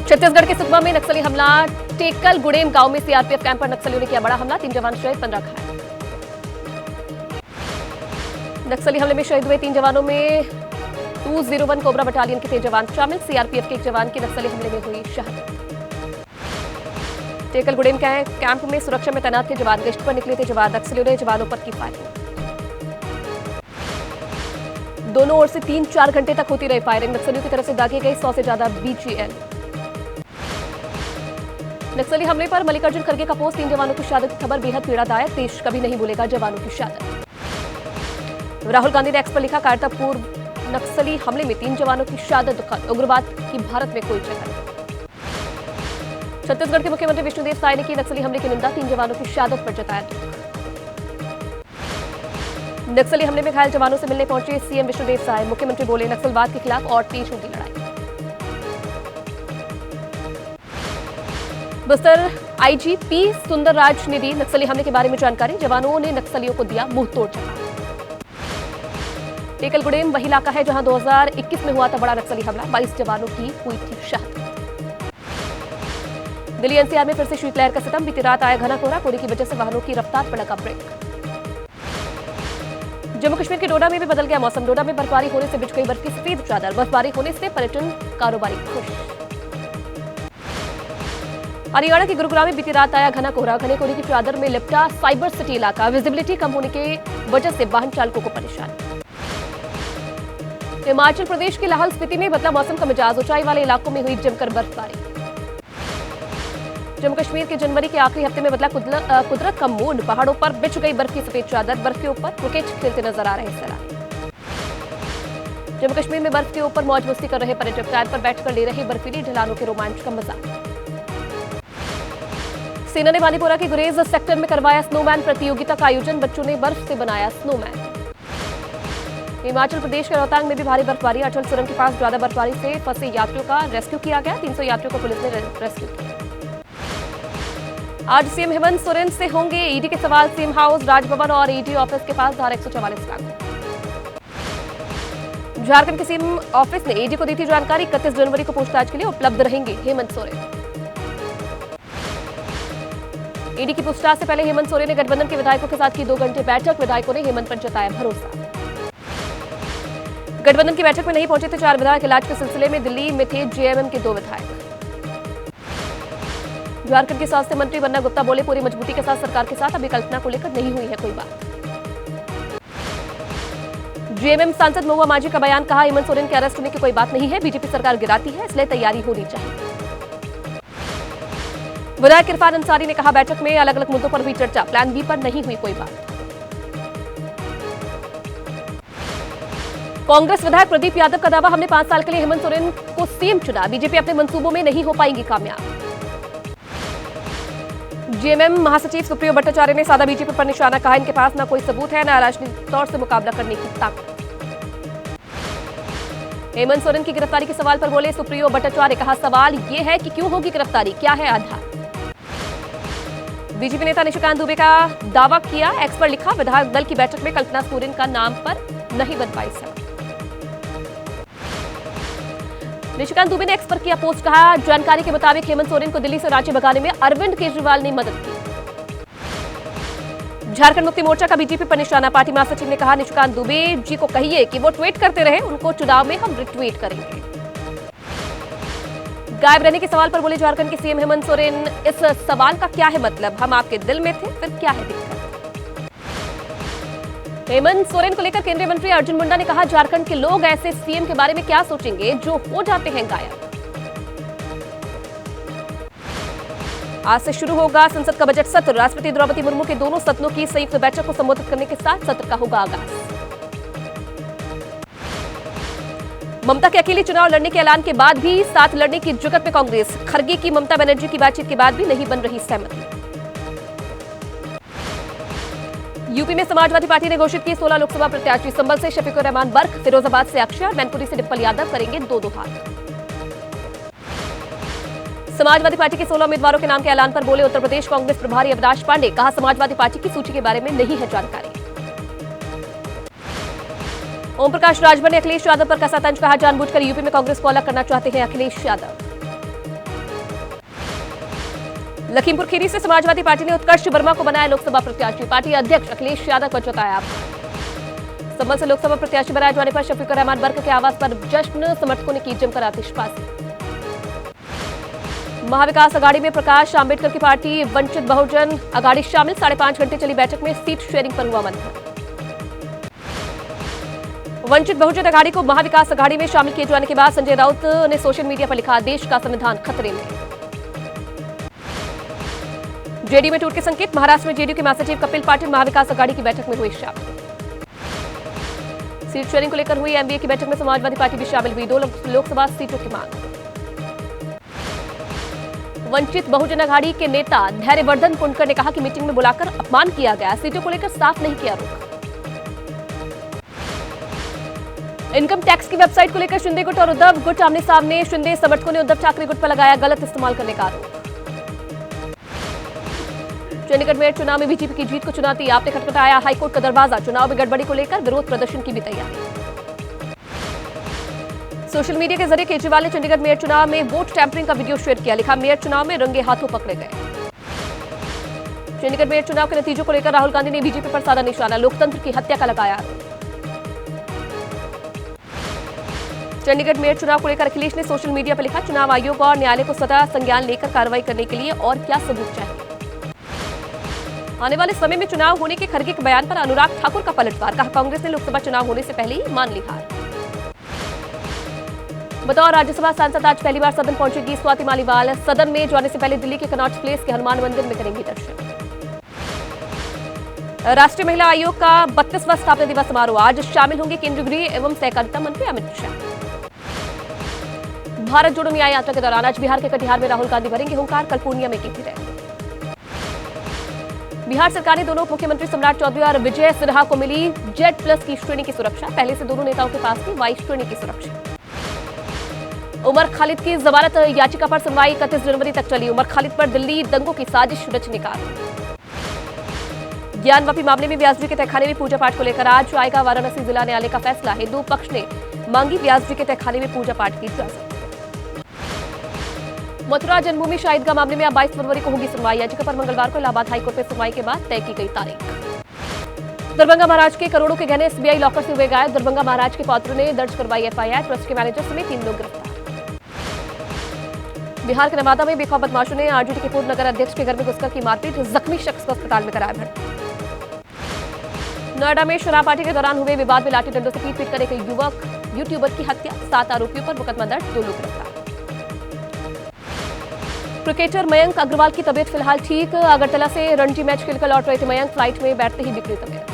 छत्तीसगढ़ के सुकमा में नक्सली हमला। टेकल गुड़ेम गांव में सीआरपीएफ कैंप पर नक्सलियों ने किया बड़ा हमला। 3 जवान शहीद, 15 घायल। नक्सली हमले में शहीद हुए 3 जवानों में 201 कोबरा बटालियन के 3 जवान शामिल। सीआरपीएफ के एक जवान की नक्सली हमले में हुई शहादत। टेकल गुड़ेम कैंप में सुरक्षा में तैनात थे जवान। गश्त पर निकले थे जवान। नक्सलियों ने जवानों पर की फायरिंग। दोनों ओर से 3-4 घंटे तक होती रही फायरिंग। नक्सलियों की तरफ से दागे गए 100 से ज्यादा बीजीएल। नक्सली हमले पर मल्लिकार्जुन खड़गे का पोस्ट। 3 जवानों की शहादत की खबर बेहद पीड़ादायक। देश कभी नहीं भूलेगा जवानों की शहादत। राहुल गांधी ने एक्स पर लिखा, कायरतापूर्ण नक्सली हमले में 3 जवानों की शहादत दुखद। उग्रवाद की भारत में कोई जगह नहीं। छत्तीसगढ़ के मुख्यमंत्री विष्णुदेव साय ने की नक्सली हमले की निंदा। 3 जवानों की शहादत पर जताया दुख। नक्सली हमले में घायल जवानों से मिलने पहुंचे सीएम विष्णुदेव साय। मुख्यमंत्री बोले, नक्सलवाद के खिलाफ और तेज होगी लड़ाई। बस्तर आईजी पी सुंदरराज ने दी नक्सली हमले के बारे में जानकारी। जवानों ने नक्सलियों को दिया मुंहतोड़ जवाब। टेकल गुड़ेम वही इलाका है जहां 2021 में हुआ था बड़ा नक्सली हमला। 22 जवानों की हुई थी शहादत। दिल्ली एनसीआर में फिर से शीतलहर का सितम। बीती रात आया घना कोहरा। कोहरे की वजह से वाहनों की रफ्तार पर लगा ब्रेक। जम्मू कश्मीर के डोडा में भी बदल गया मौसम। डोडा में बर्फबारी होने से बिछ गई बर्फ की सफेद चादर। बर्फबारी होने से पर्यटन कारोबारी खुश। हरियाणा के गुरुग्राम में बीती रात आया घना कोहरा। घने कोहरे की चादर में लिपटा साइबर सिटी इलाका। विजिबिलिटी कम होने की वजह से वाहन चालकों को परेशानी। हिमाचल प्रदेश के लाहौल स्पीति में बदला मौसम का मिजाज। ऊंचाई वाले इलाकों में हुई जमकर बर्फबारी। जम्मू कश्मीर के जनवरी के आखिरी हफ्ते में बदला कुदरत का मूड। पहाड़ों पर बिछ गई बर्फ की सफेद चादर। बर्फ के ऊपर क्रिकेट खेलते नजर आ रहे सैलानी। जम्मू कश्मीर में बर्फ के ऊपर मौज मस्ती कर रहे पर्यटक। टायर पर बैठकर ले रहे बर्फीली ढलानों के रोमांच का मजा। सेना ने बानीपोरा के गुरेज सेक्टर में करवाया स्नोमैन प्रतियोगिता का आयोजन। बच्चों ने बर्फ से बनाया स्नोमैन। हिमाचल प्रदेश के रोहतांग में भी भारी बर्फबारी। अटल सुरंग के पास ज्यादा बर्फबारी से फंसे यात्रियों का रेस्क्यू किया गया। 300 यात्रियों को पुलिस ने रेस्क्यू किया। आज सीएम हेमंत सोरेन से होंगे ईडी के सवाल। सीएम हाउस, राजभवन और ईडी ऑफिस के पास धारा 144 लागू। झारखंड के सीएम ऑफिस ने ईडी को दी थी जानकारी। 31 जनवरी को पूछताछ के लिए उपलब्ध रहेंगे हेमंत सोरेन। ईडी की पूछताछ से पहले हेमंत सोरेन ने गठबंधन के विधायकों के साथ की 2 घंटे बैठक। विधायकों ने हेमंत पर जताया भरोसा। गठबंधन की बैठक में नहीं पहुंचे थे 4 विधायक। इलाज के सिलसिले में दिल्ली में थे जेएमएम के 2 विधायक। झारखंड के स्वास्थ्य मंत्री बन्ना गुप्ता बोले, पूरी मजबूती के साथ सरकार के साथ। अभी कल्पना को लेकर नहीं हुई है कोई बात। जेएमएम सांसद महुआ माझी का बयान, कहा हेमंत सोरेन के अरेस्ट होने की कोई बात नहीं है। बीजेपी सरकार गिराती है, इसलिए तैयारी होनी चाहिए। विधायक इरफान अंसारी ने कहा, बैठक में अलग अलग मुद्दों पर हुई चर्चा। प्लान बी पर नहीं हुई कोई बात। कांग्रेस विधायक प्रदीप यादव का दावा, हमने 5 साल के लिए हेमंत सोरेन को सीएम चुना। बीजेपी अपने मंसूबों में नहीं हो पाएंगी कामयाब। जेएमएम महासचिव सुप्रियो भट्टाचार्य ने साधा बीजेपी पर निशाना। कहा, इनके पास न कोई सबूत है, न राजनीतिक तौर से मुकाबला करने की ताकत। हेमंत सोरेन की गिरफ्तारी के सवाल पर बोले सुप्रियो भट्टाचार्य। कहा, सवाल यह है कि क्यों होगी गिरफ्तारी, क्या है आधार। बीजेपी नेता निशिकांत दुबे का दावा किया। एक्स पर लिखा, विधायक दल की बैठक में कल्पना सोरेन का नाम पर नहीं बन पाई सर। निशिकांत दुबे ने एक्स पर किया पोस्ट। कहा, जानकारी के मुताबिक हेमंत सोरेन को दिल्ली से रांची भगाने में अरविंद केजरीवाल ने मदद की। झारखंड मुक्ति मोर्चा का बीजेपी पर निशाना। पार्टी महासचिव ने कहा, निशिकांत दुबे जी को कहिए कि वो ट्वीट करते रहे, उनको चुनाव में हम रिट्वीट करेंगे। गायब रहने के सवाल पर बोले झारखंड के सीएम हेमंत सोरेन, इस सवाल का क्या है मतलब, हम आपके दिल में थे, फिर क्या है दिक्कत। हेमंत सोरेन को लेकर केंद्रीय मंत्री अर्जुन मुंडा ने कहा, झारखंड के लोग ऐसे सीएम के बारे में क्या सोचेंगे जो हो जाते हैं गायब। आज से शुरू होगा संसद का बजट सत्र। राष्ट्रपति द्रौपदी मुर्मू के दोनों सदनों की संयुक्त बैठक को संबोधित करने के साथ सत्र का होगा आगाज। ममता के अकेले चुनाव लड़ने के ऐलान के बाद भी साथ लड़ने की जुगत में कांग्रेस। खरगे की ममता बनर्जी की बातचीत के बाद भी नहीं बन रही सहमति। यूपी में समाजवादी पार्टी ने घोषित की 16 लोकसभा प्रत्याशी। संभल से शफीकुर रहमान बर्क, फिरोजाबाद से अक्षय और मैनपुरी से डिम्पल यादव करेंगे 2-2 हाथ। समाजवादी पार्टी के 16 उम्मीदवारों के नाम के ऐलान पर बोले उत्तर प्रदेश कांग्रेस प्रभारी अविनाश पांडे। कहा, समाजवादी पार्टी की सूची के बारे में नहीं है जानकारी। ओम प्रकाश राजभर ने अखिलेश यादव पर कसा तंज। कहा, जानबूझकर यूपी में कांग्रेस को अलग करना चाहते हैं अखिलेश यादव। लखीमपुर खीरी से समाजवादी पार्टी ने उत्कर्ष वर्मा को बनाया लोकसभा प्रत्याशी। पार्टी अध्यक्ष अखिलेश यादव को जताया आभार। संभल से लोकसभा प्रत्याशी बनाए जाने पर शफीकुर रहमान वर्क के आवास पर जश्न, समर्थकों ने की जमकर आतिशबाजी। महाविकास अघाड़ी में प्रकाश आंबेडकर की पार्टी वंचित बहुजन अघाड़ी शामिल। 5.5 घंटे चली बैठक में सीट शेयरिंग पर हुआ मंथन। वंचित बहुजन अघाड़ी को महाविकास अघाड़ी में शामिल किए जाने के बाद संजय राउत ने सोशल मीडिया पर लिखा, देश का संविधान खतरे में। जेडीयू में टूट के संकेत। महाराष्ट्र में जेडीयू के महासचिव कपिल पाटिल महाविकास अघाड़ी की बैठक में हुए शामिल। सीट शेयरिंग को लेकर हुई एमबीए की बैठक में समाजवादी पार्टी भी शामिल हुई। 2 लोकसभा सीटों की मांग। वंचित बहुजन अघाड़ी के नेता धैर्यवर्धन कुंडकर ने कहा कि मीटिंग में बुलाकर अपमान किया गया, सीटों को लेकर साफ नहीं किया रुख। इनकम टैक्स की वेबसाइट को लेकर शिंदे गुट और उद्धव गुट आमने सामने। शिंदे समर्थकों ने उद्धव ठाकरे गुट पर लगाया गलत इस्तेमाल करने का आरोप। चंडीगढ़ मेयर चुनाव में बीजेपी की जीत को चुनौती, आपने खटखटाया हाईकोर्ट का दरवाजा। चुनाव में गड़बड़ी को लेकर विरोध प्रदर्शन की भी तैयारी। सोशल मीडिया के जरिए केजरीवाल ने चंडीगढ़ मेयर चुनाव में वोट टैंपरिंग का वीडियो शेयर किया। लिखा, मेयर चुनाव में रंगे हाथों पकड़े गए। चंडीगढ़ मेयर चुनाव के नतीजों को लेकर राहुल गांधी ने बीजेपी पर साधा निशाना, लोकतंत्र की हत्या का लगाया आरोप। चंडीगढ़ मेयर चुनाव को लेकर अखिलेश ने सोशल मीडिया पर लिखा, चुनाव आयोग और न्यायालय को स्वतः संज्ञान लेकर कार्रवाई करने के लिए और क्या सबूत चाहिए। आने वाले समय में चुनाव होने के खरगे के बयान पर अनुराग ठाकुर का पलटवार। कहा, कांग्रेस ने लोकसभा चुनाव होने से पहले ही मान ली हार। बतौर राज्यसभा सांसद आज पहली बार सदन पहुंचेगी स्वाति मालीवाल। सदन में जाने से पहले दिल्ली के कनॉट प्लेस के हनुमान मंदिर में करेंगी दर्शन। राष्ट्रीय महिला आयोग का 32वां स्थापना दिवस समारोह। आज शामिल होंगे केंद्रीय गृह एवं सहकारिता मंत्री अमित शाह। भारत जोड़ो न्याय यात्रा के दौरान आज बिहार के कटिहार में राहुल गांधी भरेंगे हुंकार। कल पूर्णिया में की थी रैली। बिहार सरकार ने दोनों उप मुख्यमंत्री सम्राट चौधरी और विजय सिन्हा को मिली Z+ की श्रेणी की सुरक्षा। पहले से दोनों नेताओं के पास थी Y श्रेणी की सुरक्षा। उमर खालिद की जमानत याचिका पर सुनवाई 31 जनवरी तक चली। उमर खालिद पर दिल्ली दंगों की साजिश रचने का आरोप। ज्ञानवापी मामले में व्यास जी के तहखाने में पूजा पाठ को लेकर आज आएगा वाराणसी जिला न्यायालय का फैसला। हिंदू पक्ष ने मांगी व्यास जी के तहखाने में पूजा पाठ की इजाजत। मथुरा जन्मभूमि शाहिदगाह मामले में अब 22 फरवरी को होगी सुनवाई। याचिका पर मंगलवार को इलाहाबाद हाईकोर्ट में सुनवाई के बाद तय की गई तारीख। दरभंगा महाराज के करोड़ों के गहने एसबीआई लॉकर से हुए गायब। दरभंगा महाराज के पौत्र ने दर्ज करवाई एफआईआर। ट्रस्ट के मैनेजर समेत 3 लोग गिरफ्तार। बिहार के नवादा में बेखौफ बदमाशों ने आरजेडी के पूर्व नगर अध्यक्ष के घर में घुसकर की मारपीट। जख्मी शख्स को अस्पताल में कराया भर्ती। नोएडा में शराब पार्टी के दौरान हुए विवाद में लाठी डंडों से पीट कर एक यूट्यूबर की हत्या। 7 आरोपियों पर मुकदमा दर्ज, 2 लोग गिरफ्तार। क्रिकेटर मयंक अग्रवाल की तबीयत फिलहाल ठीक। अगरतला से रणजी मैच खेलकर लौट रहे थे मयंक। फ्लाइट में बैठते ही बिगड़ी तबीयत।